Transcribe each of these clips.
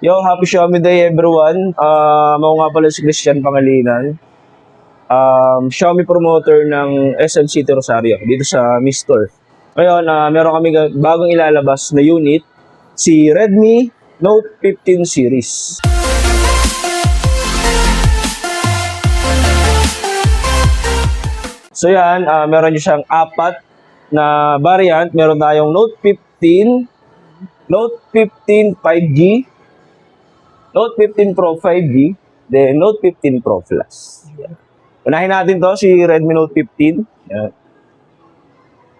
Yo, happy Xiaomi Day everyone. Ako nga pala si Christian Pangilinan. Xiaomi promoter ng SM City Rosario dito sa Mi Store. Ngayon, meron kami bagong ilalabas na unit, si Redmi Note 15 series. So yan, meron nyo siyang apat na variant. Meron tayong Note 15, Note 15 5G, Note 15 Pro 5G, then Note 15 Pro Plus. Unahin natin to, si Redmi Note 15. Yan.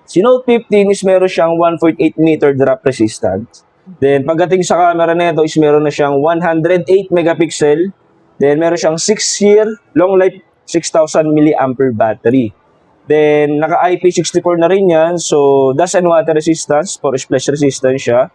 Si Note 15 is meron siyang 1.8 meter drop resistance. Then pagdating sa camera nito is meron na siyang 108 megapixel. Then meron siyang 6-year long life 6,000 mAh battery. Then naka IP64 na rin yan. So dust and water resistance, for splash resistance siya.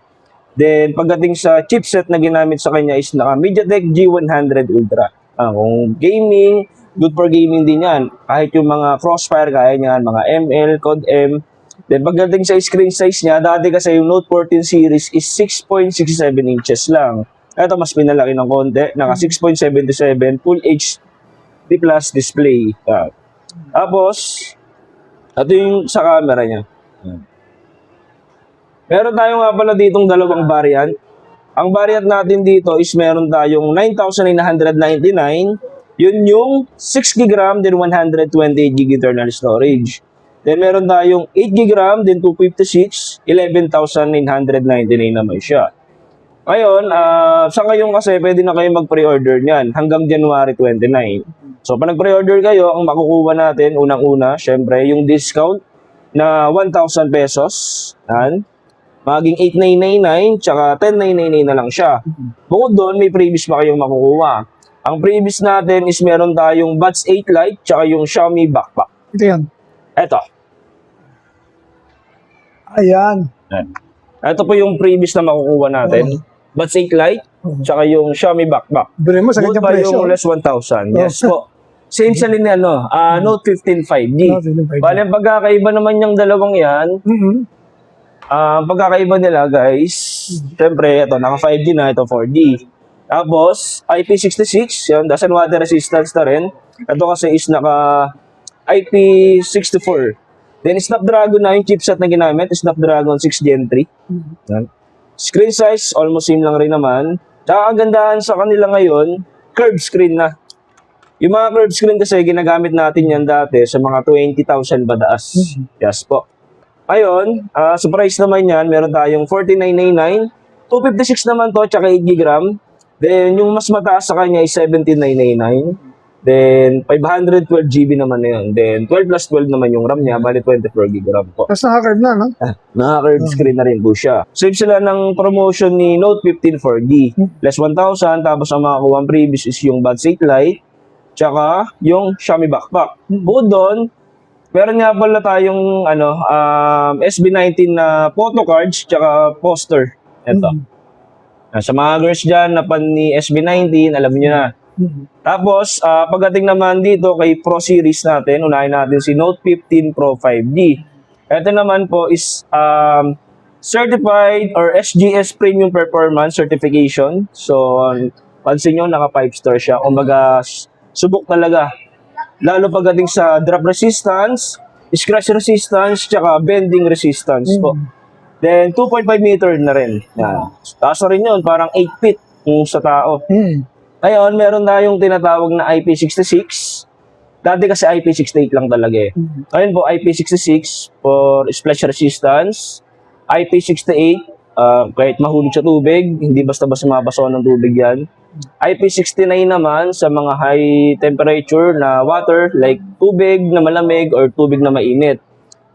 Then, pagdating sa chipset na ginamit sa kanya is naka MediaTek G100 Ultra. Kung gaming, good for gaming din yan. Kahit yung mga crossfire, kaya niyan, mga ML, Code M. Then, pagdating sa screen size niya, dati kasi yung Note 14 series is 6.67 inches lang. Ito, mas pinalaki ng konti. Naka 6.77 Full HD Plus display. Tapos, ito yung sa camera niya. Meron tayo nga pala ditong dalawang variant. Ang variant natin dito is meron tayong 9,999. Yun yung 6GB RAM, then 128GB internal storage. Then meron tayong 8GB RAM, then 256, 11,999 naman siya. Ngayon, sa ngayon kasi pwede na kayo mag-pre-order niyan hanggang January 29. So, pag nag-pre-order kayo, ang makukuha natin, unang-una, syempre, yung discount na 1,000 pesos. Yan. Maging 8,999, tsaka 10,999 na lang siya. Bukod doon, may previous pa kayong makukuha. Ang previous natin is meron tayong Buds 8 Lite, tsaka yung Xiaomi Backpack. Ito yan. Eto. Ayan. Ito po yung previous na makukuha natin. Buds 8 Lite, tsaka yung Xiaomi Backpack. Bili mo sa Both kanyang pa presyo. yung less 1,000. Yes po. Same sa linya, Note 15 5G. Bale, ang pagkakaiba naman yung dalawang yan, pagkakaiba nila guys, syempre ito naka 5G na, ito 4G. Tapos IP66, yan, dust and water resistance na rin. Ito kasi is naka IP64. Then Snapdragon na yung chipset na ginamit, Snapdragon 6 Gen 3. Yan. Screen size almost same lang rin naman. Tsaka kagandahan sa kanila ngayon, curved screen na. Yung mga curved screen kasi ginagamit natin yan dati sa mga 20,000 badaas. Yes po. Ayun, sa price naman yan, meron tayong 4999, 256 naman to, tsaka 8GB RAM. Then, yung mas mataas sa kanya is 17999. Then, 512GB naman na yun. Then, 12 plus 12 naman yung RAM niya, bali 24GB RAM po. Tapos naka-curve na, no? Naka-curved screen na rin po siya. Save sila ng promotion ni Note 15 4G. Less 1,000, tapos ang makakuha previous is yung Buds 8 Lite, tsaka yung Xiaomi Backpack. Bukod doon, meron nga pala tayong SB19 na photo cards tsaka poster. Ito. Sa mga girls dyan na pan ni SB19, alam niyo na. Tapos, pagdating naman dito kay Pro Series natin, unahin natin si Note 15 Pro 5G. Ito naman po is certified or SGS Premium Performance Certification. So, pansin nyo, naka 5-star siya. Kumbaga, subok talaga. Lalo pagdating sa drop resistance, scratch resistance, tsaka bending resistance po. Then, 2.5 meter na rin. Yan. Taas na rin yun, parang 8 feet kung sa tao. Ngayon, meron tayong tinatawag na IP66. Dati kasi IP68 lang talaga eh. Ngayon po, IP66 for splash resistance. IP68, kahit mahulog sa tubig, hindi basta-basta mabasaw ng tubig yan. IP69 naman sa mga high temperature na water like tubig na malamig or tubig na mainit.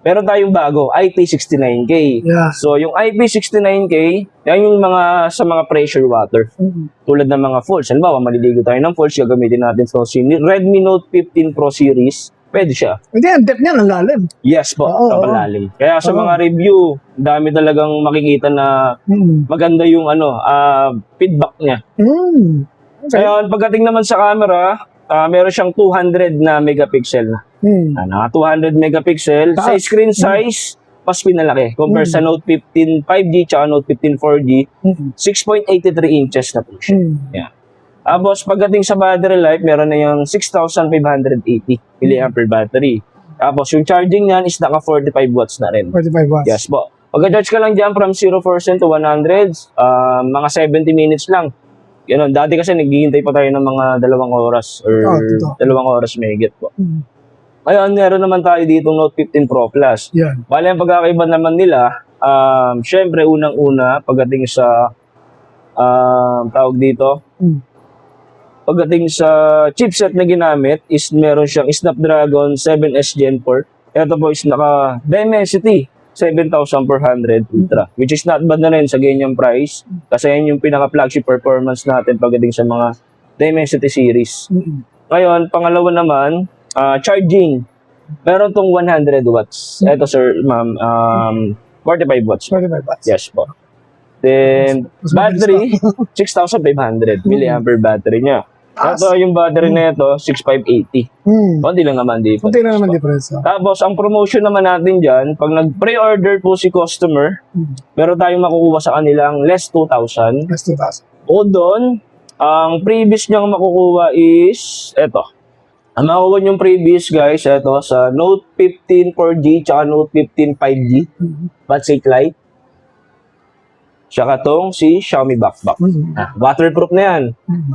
Meron tayong bago, IP69K. Yeah. So yung IP69K, yan yung mga sa mga pressure water. Tulad ng mga falls. Halimbawa, maliligo tayo ng falls, gagamitin natin sa Redmi Note 15 Pro Series. Pwede siya. Hindi, ang depth niya, ang lalim. Yes po, kapalalim. Kaya sa mga review, dami talagang makikita na maganda yung feedback niya. Ngayon, pagdating naman sa camera, meron siyang 200 na megapixel na. Naka 200 megapixel. Sa screen size, mas pinalaki. Compare sa Note 15 5G tsaka Note 15 4G, 6.83 inches na po siya. Yeah. Tapos, pagdating sa battery life, meron na yung 6,580 mAh battery. Tapos, yung charging niyan is naka 45 watts na rin. 45 watts. Yes po. Pagka-charge ka lang dyan from 0% to 100, mga 70 minutes lang. Yun, dati kasi naghihintay pa tayo ng mga 2 oras or 2 oras mahigit po. Ngayon, meron naman tayo dito Note 15 Pro Plus. Yan. Bale, ang pagkakaiba naman nila, syempre, unang-una, pagdating sa, tawag dito, pagdating sa chipset na ginamit, is meron siyang Snapdragon 7S Gen 4. Ito po is naka Dimensity 7400 Ultra, which is not bad na rin sa ganyang price. Kasi yan yung pinaka-flagship performance natin pagdating sa mga Dimensity series. Ngayon, pangalawa naman, charging. Meron tong 100 watts. Ito sir, ma'am, 45 watts. 45 watts. Yes po. Then, Mas battery, 6,500 mAh battery niya. Ito, yung battery na ito, 6,580. Kunti lang naman difference. Kunti lang naman difference. Tapos, ang promotion naman natin dyan, pag nag-pre-order po si customer, meron tayong makukuha sa kanilang less 2,000. Plus 2,000. O doon, ang previous niyang makukuha is, eto. Ang makukuha niyong previous, guys, eto, sa Note 15 4G, tsaka Note 15 5G, Batsik Lite. Tsaka tong si Xiaomi Backpack. Waterproof na yan.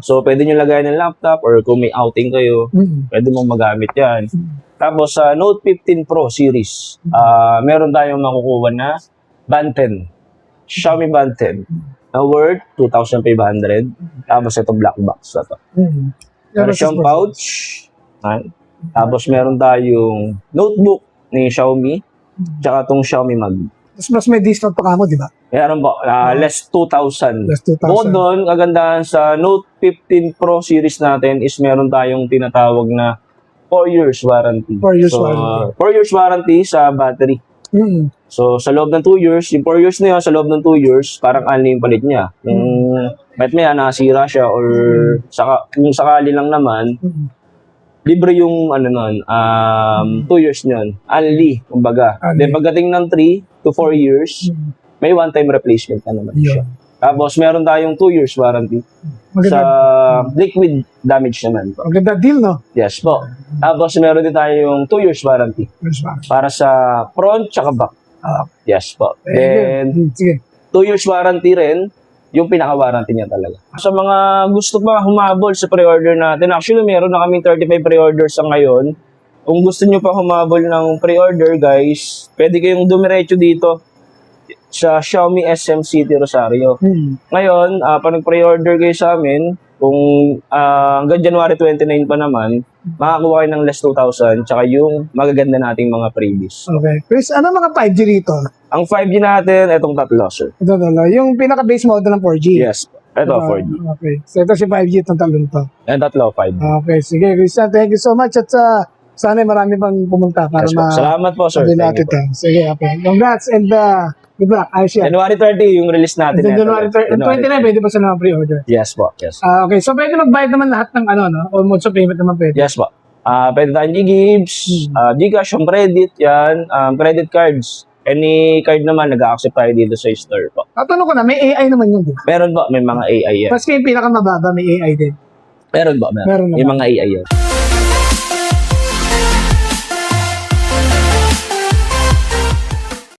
So, pwede nyo lagay ng laptop or kung may outing kayo, pwede mong magamit yan. Tapos, sa Note 15 Pro series, meron tayong makukuha na Band 10. Xiaomi Band 10 na worth 2,500. Tapos, ito black box na to. Meron siyang pouch. Tapos, meron tayong notebook ni Xiaomi. Tsaka tong Xiaomi Mag. Tapos mas may discount pa kamo, di ba? Meron po, less 2,000. Less 2,000. Bukod doon, kagandahan sa Note 15 Pro series natin is meron tayong tinatawag na 4 years warranty. 4 years so, warranty. 4 years warranty sa battery. So, sa loob ng 2 years, yung 4 years na yun, sa loob ng 2 years, parang only yung palit niya. Kahit may nakasira siya or kung sakali lang naman, libre yung 2 years nyon. Only, kumbaga. Then pagdating ng 3 to 4 years, may one-time replacement na naman siya. Tapos meron tayong 2 years warranty sa liquid damage naman po. Maganda deal, no? Yes po. Tapos meron din tayong 2 years warranty para sa front tsaka back. Yes po. Then, sige. 2 years warranty rin, yung pinaka-warranty niya talaga. Sa mga gusto pa humabol sa pre-order natin, actually meron na kaming 35 pre-orders sa ngayon. Kung gusto nyo pa humabol ng pre-order, guys, pwede kayong dumiretso dito sa Xiaomi SM City Rosario. Ngayon, pag nag-pre-order kayo sa amin, kung hanggang January 29 pa naman, makakuha kayo ng less 2,000 tsaka yung magaganda nating mga freebies. Okay. Chris, ano mga 5G rito? Ang 5G natin, etong tatlo, sir. Ito, yung pinaka-base model ng 4G. Yes. Ito, 4G. Okay. So, ito si 5G, itong talon to. Yan, tatlo, 5G. Okay. Sige, Christian, thank you so much. At sana marami pang pumunta para Yes, po. Salamat po, sir. sabi Thank natin you po. ito. Sige, okay. Congrats and good luck. Ayos yan. January 30 yung release natin. Then January 29, pwede pa sa mga pre-order. Yes po, yes. Okay, so pwede magbayad naman lahat ng no? All modes of payment naman pwede. Yes po. Pwede tayong Ggives, Gcash, yung credit, yan, credit cards. Any card naman, nag-accept tayo dito sa store po. Tatanong ko na, may AI naman yun, di ba? Meron po, may mga AI yan. Tapos yung pinakamababa, may AI din. Meron po, meron. Meron naman. Yung mga AI yan.